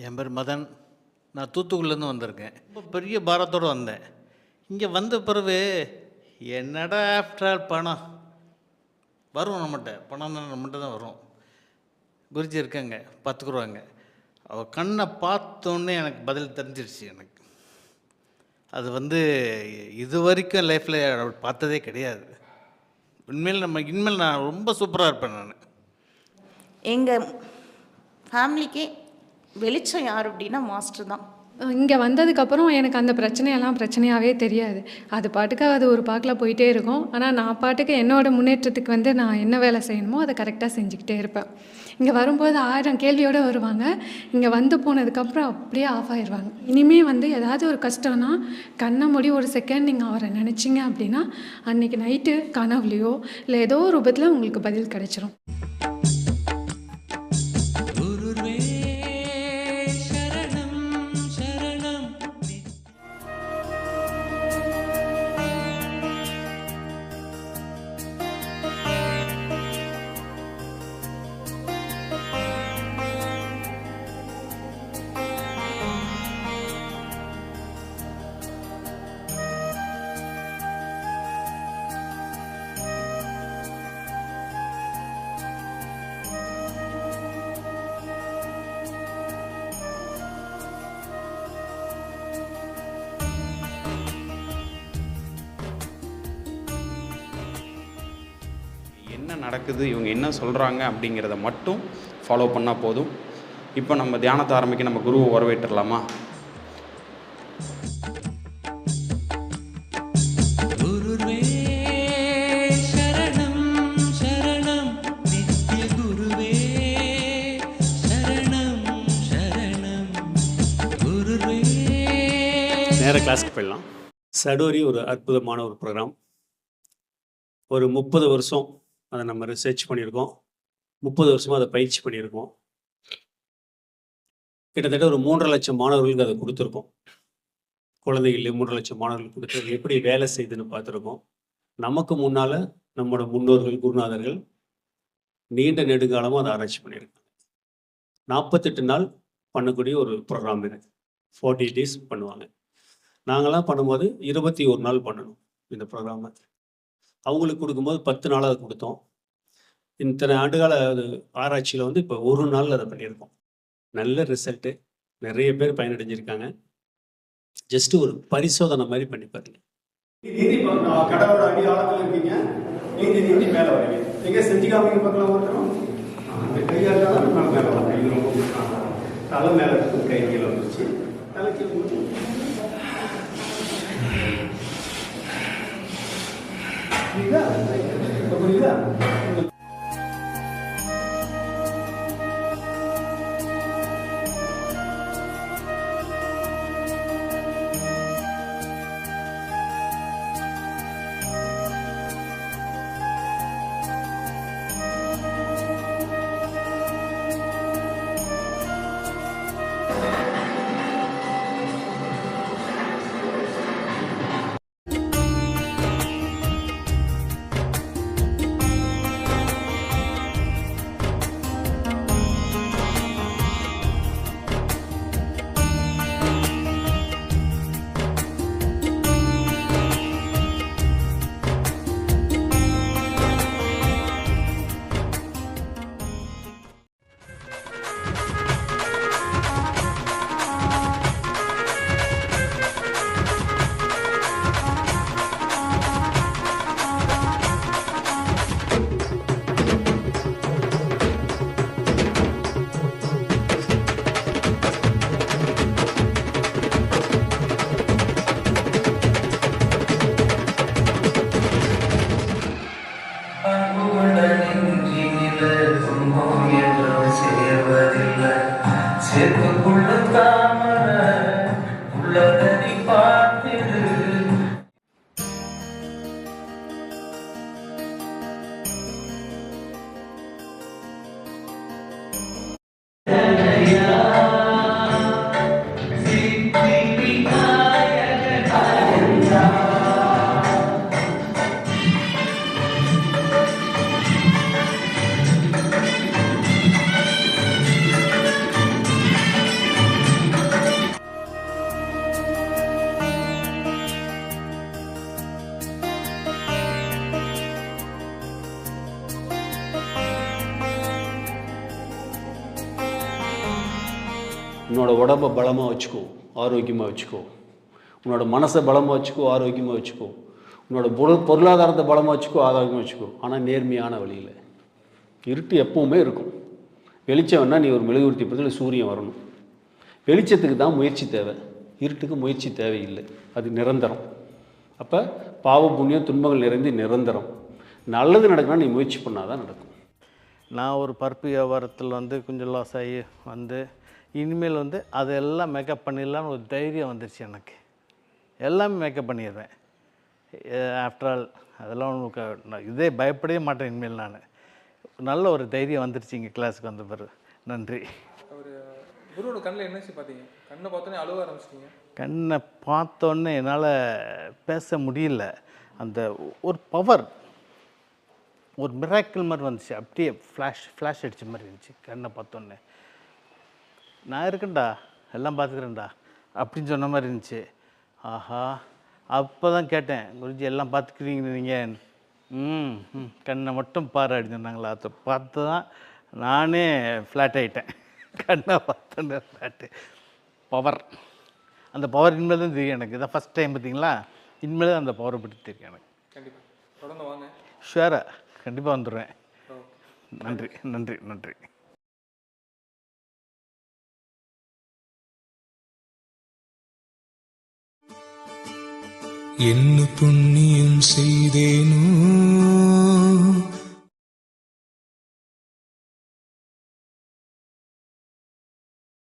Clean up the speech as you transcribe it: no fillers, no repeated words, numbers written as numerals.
என் பேர் மதன். நான் தூத்துக்குடிலேருந்து வந்திருக்கேன். ரொம்ப பெரிய பாரத்தோடு வந்தேன். இங்கே வந்த பிறகு என்னடா ஆஃப்டர் ஆல் பணம் வரும் நம்மகிட்ட, பணம் தான் நம்மகிட்ட தான் வரும். குருஜி இருக்காங்க, பார்த்துக்குருவாங்க. அவள் கண்ணை பார்த்தோன்னே எனக்கு பதில் தெரிஞ்சிருச்சு. எனக்கு அது இது வரைக்கும் லைஃப்பில் அவள் பார்த்ததே கிடையாது. இனிமேல் நான் ரொம்ப சூப்பராக இருப்பேன். நான் எங்கள் ஃபேமிலிக்கு வெளிச்சம் யார் அப்படின்னா மாஸ்டர் தான். இங்கே வந்ததுக்கப்புறம் எனக்கு அந்த பிரச்சனையெல்லாம் பிரச்சனையாகவே தெரியாது. அது பாட்டுக்கு அது ஒரு பாக்கில் போயிட்டே இருக்கும். ஆனால் நான் பாட்டுக்கு என்னோடய முன்னேற்றத்துக்கு நான் என்ன வேலை செய்யணுமோ அதை கரெக்டாக செஞ்சுக்கிட்டே இருப்பேன். இங்கே வரும்போது 1000 கேள்வியோடு வருவாங்க. இங்கே வந்து போனதுக்கப்புறம் அப்படியே ஆஃப் ஆயிடுவாங்க. இனிமேல் ஏதாவது ஒரு கஷ்டம்னா கண்ணை மூடி ஒரு செகண்ட் நீங்கள் அவரை நினச்சிங்க அப்படின்னா அன்றைக்கி நைட்டு கனவுலையோ இல்லை ஏதோ ஒரு ரூபத்தில் உங்களுக்கு பதில் கிடைச்சிரும். என்ன நடக்குது, இவங்க என்ன சொல்கிறாங்க அப்படிங்கிறத மட்டும் ஃபாலோ பண்ணால் போதும். இப்போ நம்ம தியானத்தை ஆரம்பிக்க நம்ம குருவை வரவேற்றலாமா? நேர கிளாஸுக்கு போயிடலாம். சடோரி ஒரு அற்புதமான ஒரு ப்ரோக்ராம். ஒரு 30 வருஷம் அதை நம்ம ரிசர்ச் பண்ணியிருக்கோம். 30 வருஷமாக அதை பயிற்சி பண்ணியிருக்கோம். கிட்டத்தட்ட ஒரு 3.5 லட்சம் மாணவர்களுக்கு அதை கொடுத்துருக்கோம். குழந்தைகள் 3.5 லட்சம் மாணவர்களுக்கு கொடுத்து எப்படி வேலை செய்யுதுன்னு பார்த்துருக்கோம். நமக்கு முன்னால் நம்மளோட முன்னோர்கள், குருநாதர்கள் நீண்ட நெடுங்காலமாக அதை ஆராய்ச்சி பண்ணியிருக்காங்க. 48 நாள் பண்ணக்கூடிய ஒரு ப்ரோக்ராம் இது. 40 days பண்ணுவாங்க. நாங்களாம் பண்ணும்போது 21 நாள் பண்ணணும் இந்த ப்ரோக்ராமை. அவங்களுக்கு கொடுக்கும்போது 10 நாள் அதை கொடுத்தோம். இத்தனை ஆண்டுகால ஆராய்ச்சியில் இப்போ ஒரு நாள் அதை பண்ணியிருக்கோம். நல்ல ரிசல்ட்டு, நிறைய பேர் பயனடைஞ்சிருக்காங்க. ஜஸ்ட்டு ஒரு பரிசோதனை மாதிரி பண்ணி பாருங்க. கடவுளோட அடி ஆழத்தில் இருக்கீங்க, நீந்தி நீந்தி மேலே வரீங்க. எங்கே செஞ்சு காமிங்க பார்க்கலாம். ஒருத்தரும் அந்த கையால் தான் மேலே மேலே வரணும். இது ரொம்ப முக்கியம். தலை மேலே இருக்கும், கை கீழே வந்துச்சு, தலைக்கு புரியுதா? உன்னோட உடம்பை பலமாக வச்சுக்கோ, ஆரோக்கியமாக வச்சுக்கோ. உன்னோட மனசை பலமாக வச்சுக்கோ, ஆரோக்கியமாக வச்சுக்கோ. உன்னோட பொருளாதாரத்தை பலமாக வச்சுக்கோ, ஆரோக்கியமாக வச்சுக்கோ. ஆனால் நேர்மையான வழியில். இருட்டு எப்பவுமே இருக்கும். வெளிச்சம் வேணால் நீ ஒரு மெழுகுவர்த்தி பக்கத்தில் சூரியன் வரணும். வெளிச்சத்துக்கு தான் முயற்சி தேவை, இருட்டுக்கு முயற்சி தேவையில்லை. அது நிரந்தரம். அப்போ பாவ புண்ணியம் துன்பங்கள் நிறைந்து நிரந்தரம். நல்லது நடக்கணும்னா நீ முயற்சி பண்ணால் தான் நடக்கும். நான் ஒரு பருப்பு வியாபாரத்தில் கொஞ்சம் லாஸ் ஆகி இனிமேல் அதெல்லாம் மேக்கப் பண்ணிடலான்னு ஒரு தைரியம் வந்துடுச்சு எனக்கு. எல்லாமே மேக்கப் பண்ணிடுவேன். ஆஃப்டர் ஆல் அதெல்லாம் நான் இதே பயப்படவே மாட்டேன் இனிமேல். நான் நல்ல ஒரு தைரியம் வந்துடுச்சு இங்கே கிளாஸுக்கு வந்த பிறகு. நன்றி. ஒரு குருவோட கண்ணில் என்ன பார்த்தீங்க? கண்ணை பார்த்தோன்னே அழுவ ஆரம்பிச்சிட்டிங்க? கண்ணை பார்த்தோன்னே என்னால் பேச முடியல. அந்த ஒரு பவர், ஒரு மிராக்கிள் மாதிரி வந்துச்சு. அப்படியே ஃப்ளாஷ் அடித்த மாதிரி இருந்துச்சு கண்ணை பார்த்தோன்னே. நான் இருக்கேன்டா, எல்லாம் பார்த்துக்கிறேன்டா அப்படின்னு சொன்ன மாதிரி இருந்துச்சு. ஆஹா, அப்போ தான் கேட்டேன், குருஜி எல்லாம் பார்த்துக்கிறீங்க நீங்கள்? கண்ணை மட்டும் பாரு அப்படின்னு சொன்னாங்களா. அதை பார்த்து தான் நானே ஃப்ளாட் ஆகிட்டேன். கண்ணை பார்த்தோன்னே ஃப்ளாட்டு. பவர், அந்த பவர் இனிமேல் தான் தெரியும் எனக்கு. இதான் ஃபஸ்ட் டைம் பார்த்தீங்களா, இனிமேல் தான் அந்த பவரை பற்றி தெரியும் எனக்கு. கண்டிப்பாக தொடர்ந்து வாங்க. ஷுவராக கண்டிப்பாக வந்துடுவேன். நன்றி நன்றி நன்றி. என்ன புண்ணியம் செய்தேனோ